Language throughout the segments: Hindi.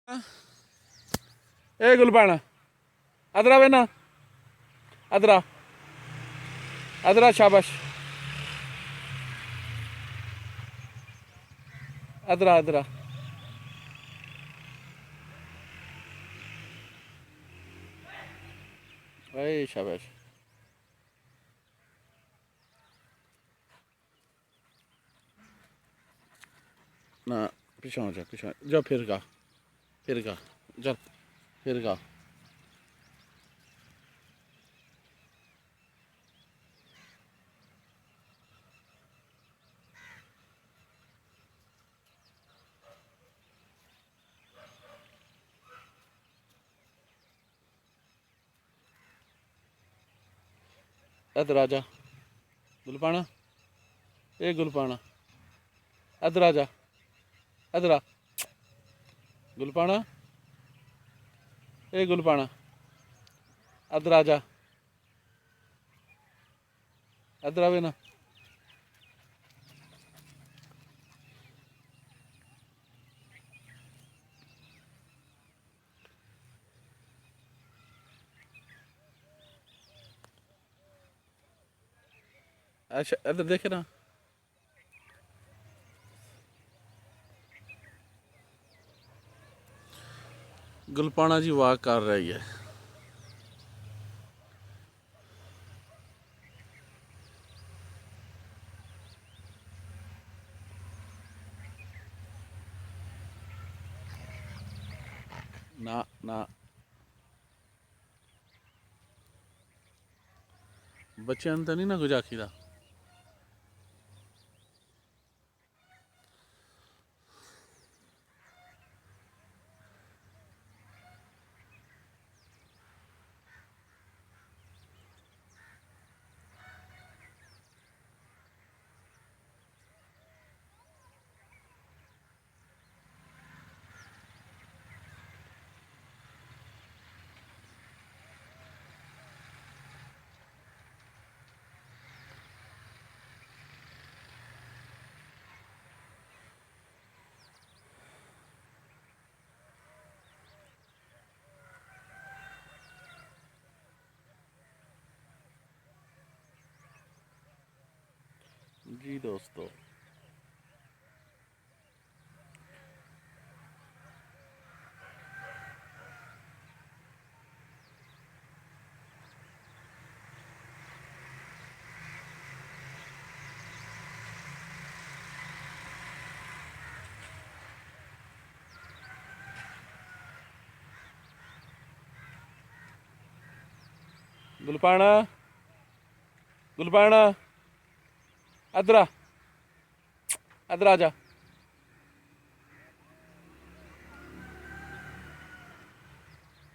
ए गुलबाना अदरा वे ना अदरा अदरा शाबाश अदरा अदरा ए शाबाश ना पीछे हो जा पीछे जा फिर गा चल फिर गा इधर आजा गुलपाना ए गुलपाना इधर आजा इधर आ गुलपाना ए गुलपाना इधर आजा इधर आवे ना अच्छा इधर देखे ना गुलपाना जी वाक कर रही है ना ना बच्चे तो नहीं ना कुछ आखिर जी दोस्तों गुलपाना गुलपाना इधर आ इधर आजा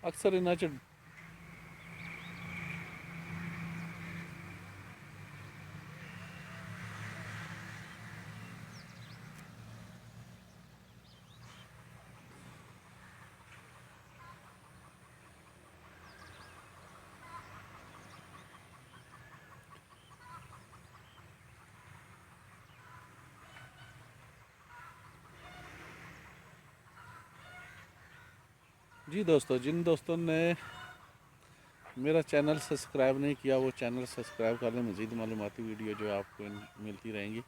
अक्सर इन्ना च जी दोस्तों जिन दोस्तों ने मेरा चैनल सब्सक्राइब नहीं किया वो चैनल सब्सक्राइब कर लें मज़ीद मालूमाती वीडियो जो आपको मिलती रहेंगी।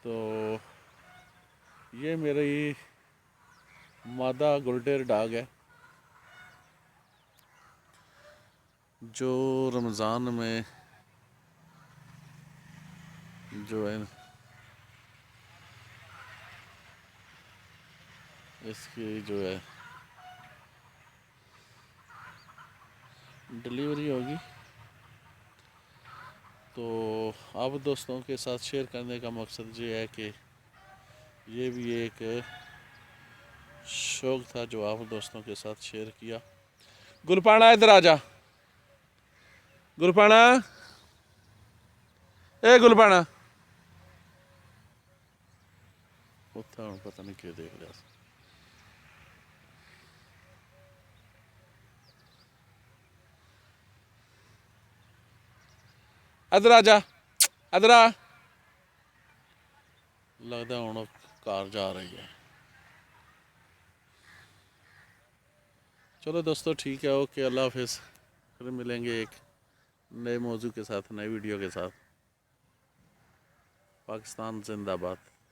तो ये मेरी मादा गोल्डन डॉग है जो रमज़ान में जो है इसकी जो है डिलीवरी होगी। तो आप दोस्तों के साथ शेयर करने का मकसद ये है कि ये भी एक शौक़ था जो आप दोस्तों के साथ शेयर किया। गुलपाना इधर आजा गुलपाना ए गुलपाना पता नहीं क्यों देख रहा। इधर आजा इधर आ लगता हूँ कार जा रही है। चलो दोस्तों ठीक है, ओके, अल्लाह हाफिज़। फिर मिलेंगे एक नए मौजू के साथ, नए वीडियो के साथ। पाकिस्तान जिंदाबाद।